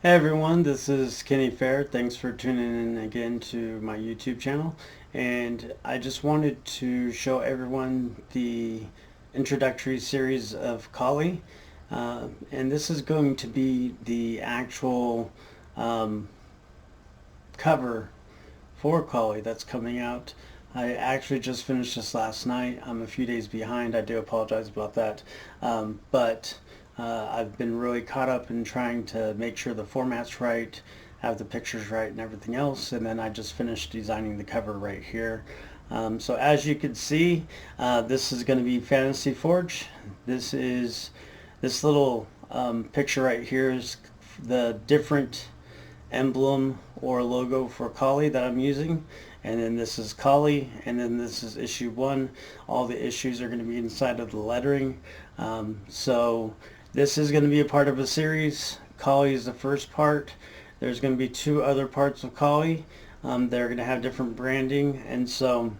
Hey everyone, this is Kenny Fair. Thanks for tuning in again to my YouTube channel. And I just wanted to show everyone the introductory series of Kali. And this is going to be the actual um, cover for Kali that's coming out. I actually just finished this last night. I'm a few days behind. I do apologize about that. But I've been really caught up in trying to make sure the format's right, have the pictures right and everything else. And then I just finished designing the cover right here. So as you can see, this is going to be Fantasy Forge. This little picture right here is the different emblem or logo for Kali that I'm using, and then this is Kali, and then this is issue 1. All the issues are going to be inside of the lettering. So this is going to be a part of a series. Kali is the first part. There's going to be 2 other parts of Kali. They're going to have different branding, and so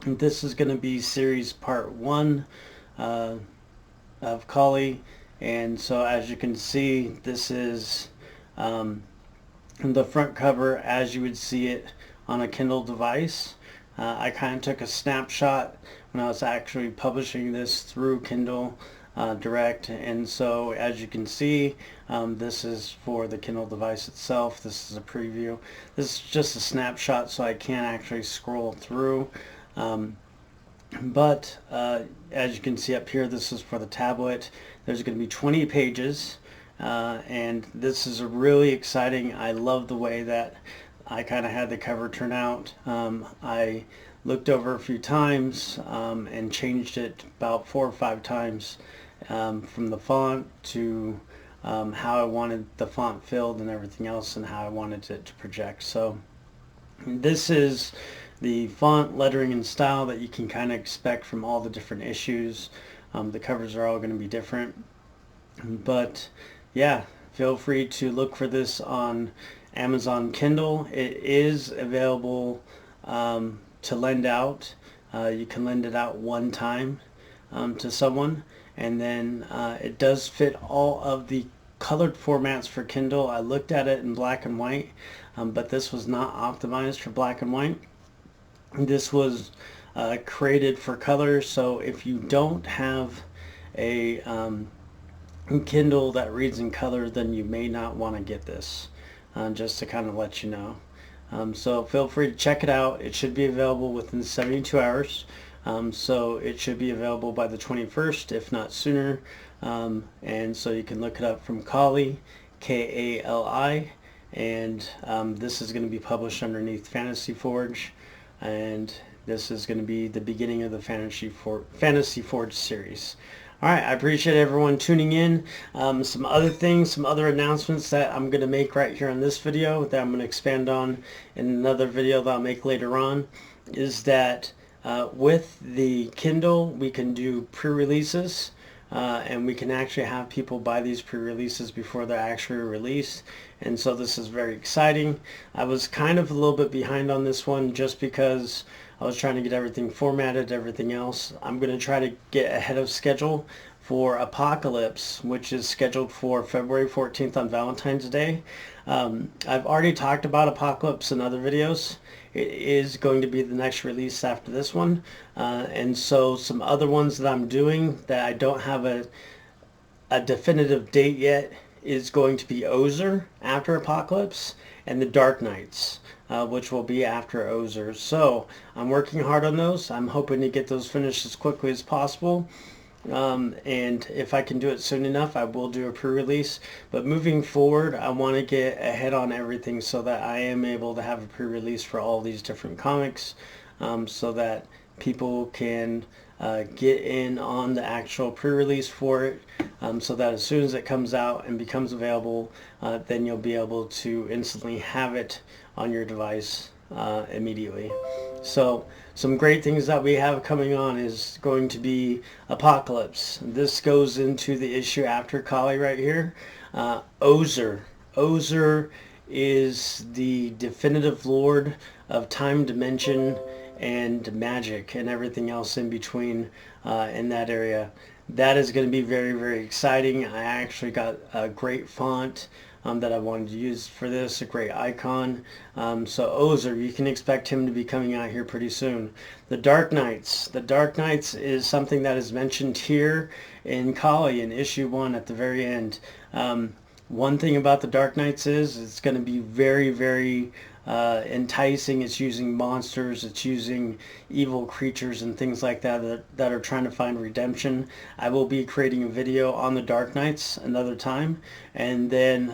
this is going to be series part 1 of Kali. And so as you can see, this is the front cover as you would see it on a Kindle device. I kind of took a snapshot when I was actually publishing this through Kindle Direct, and so as you can see, this is for the Kindle device itself. This is a preview. This is just a snapshot, so I can't actually scroll through. But as you can see up here, this is for the tablet. There's going to be 20 pages. And this is a really exciting. I love the way that I kind of had the cover turn out. I looked over a few times and changed it about 4 or 5 times, from the font to how I wanted the font filled and everything else, and how I wanted it to project. So this is the font, lettering, and style that you can kind of expect from all the different issues. The covers are all going to be different, but yeah, feel free to look for this on Amazon Kindle. It is available to lend out. You can lend it out one time to someone, and then it does fit all of the colored formats for Kindle. I looked at it in black and white, but this was not optimized for black and white. This was created for color, so if you don't have a Kindle that reads in color, then you may not want to get this, just to kind of let you know. So feel free to check it out. It should be available within 72 hours. So it should be available by the 21st, if not sooner. And so you can look it up from Kali, Kali, and this is going to be published underneath Fantasy Forge, and this is going to be the beginning of the Fantasy Forge series. Alright, I appreciate everyone tuning in. Some other things, some other announcements that I'm going to make right here on this video that I'm going to expand on in another video that I'll make later on, is that with the Kindle we can do pre-releases, and we can actually have people buy these pre-releases before they're actually released, and so this is very exciting. I was kind of a little bit behind on this one just because I was trying to get everything formatted, everything else. I'm going to try to get ahead of schedule for Apocalypse, which is scheduled for February 14th on Valentine's Day. I've already talked about Apocalypse in other videos. It is going to be the next release after this one. And so some other ones that I'm doing that I don't have a definitive date yet is going to be Ozer after Apocalypse, and the Dark Knights, which will be after Ozer. So I'm working hard on those. I'm hoping to get those finished as quickly as possible. And if I can do it soon enough, I will do a pre-release. But moving forward, I want to get ahead on everything so that I am able to have a pre-release for all these different comics, so that people can get in on the actual pre-release for it, so that as soon as it comes out and becomes available, then you'll be able to instantly have it on your device immediately. So some great things that we have coming on is going to be Apocalypse. This goes into the issue after Kali right here. Ozer. Ozer is the definitive lord of time, dimension, and magic, and everything else in between in that area. That is going to be very, very exciting. I actually got a great font that I wanted to use for this. A great icon. So Ozer, you can expect him to be coming out here pretty soon. The Dark Knights. The Dark Knights is something that is mentioned here in Kali in issue 1 at the very end. One thing about the Dark Knights is it's going to be very, very enticing. It's using monsters, it's using evil creatures and things like that are trying to find redemption. I will be creating a video on the Dark Knights another time. And then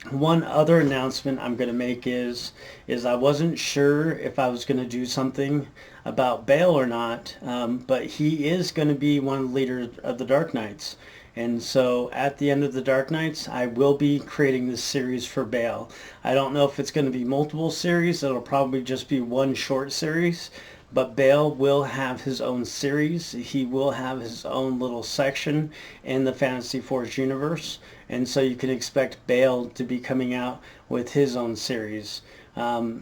one other announcement I'm going to make is I wasn't sure if I was going to do something about Bale or not, but he is going to be one of the leaders of the Dark Knights. And so at the end of the Dark Knights, I will be creating this series for Bale. I don't know if it's going to be multiple series. It'll probably just be one short series. But Bale will have his own series. He will have his own little section in the Fantasy Forge universe. And so you can expect Bale to be coming out with his own series. Another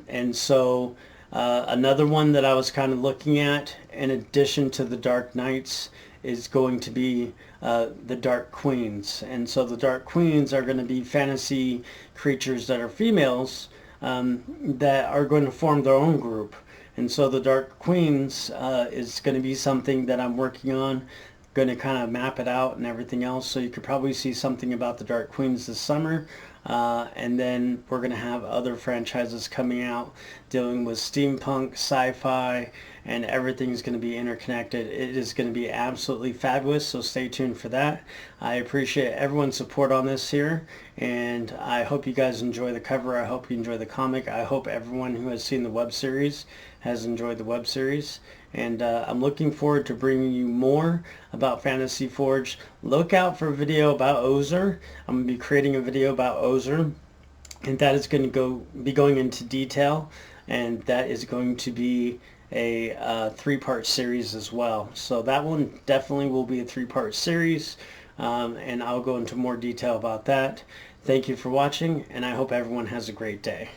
one that I was kind of looking at, in addition to the Dark Knights, is going to be the Dark Queens. And so the Dark Queens are going to be fantasy creatures that are females that are going to form their own group. And so the Dark Queens is going to be something that I'm working on, going to kind of map it out and everything else. So you could probably see something about the Dark Queens this summer. And then we're going to have other franchises coming out dealing with steampunk, sci-fi, and everything's going to be interconnected. It is going to be absolutely fabulous, so stay tuned for that. I appreciate everyone's support on this here, and I hope you guys enjoy the cover. I hope you enjoy the comic. I hope everyone who has seen the web series has enjoyed the web series. And I'm looking forward to bringing you more about Fantasy Forge. Look out for a video about Ozer. I'm going to be creating a video about Ozer, and that is going to be going into detail, and that is going to be a 3-part series as well. So that one definitely will be a 3-part series, and I'll go into more detail about that. Thank you for watching, and I hope everyone has a great day.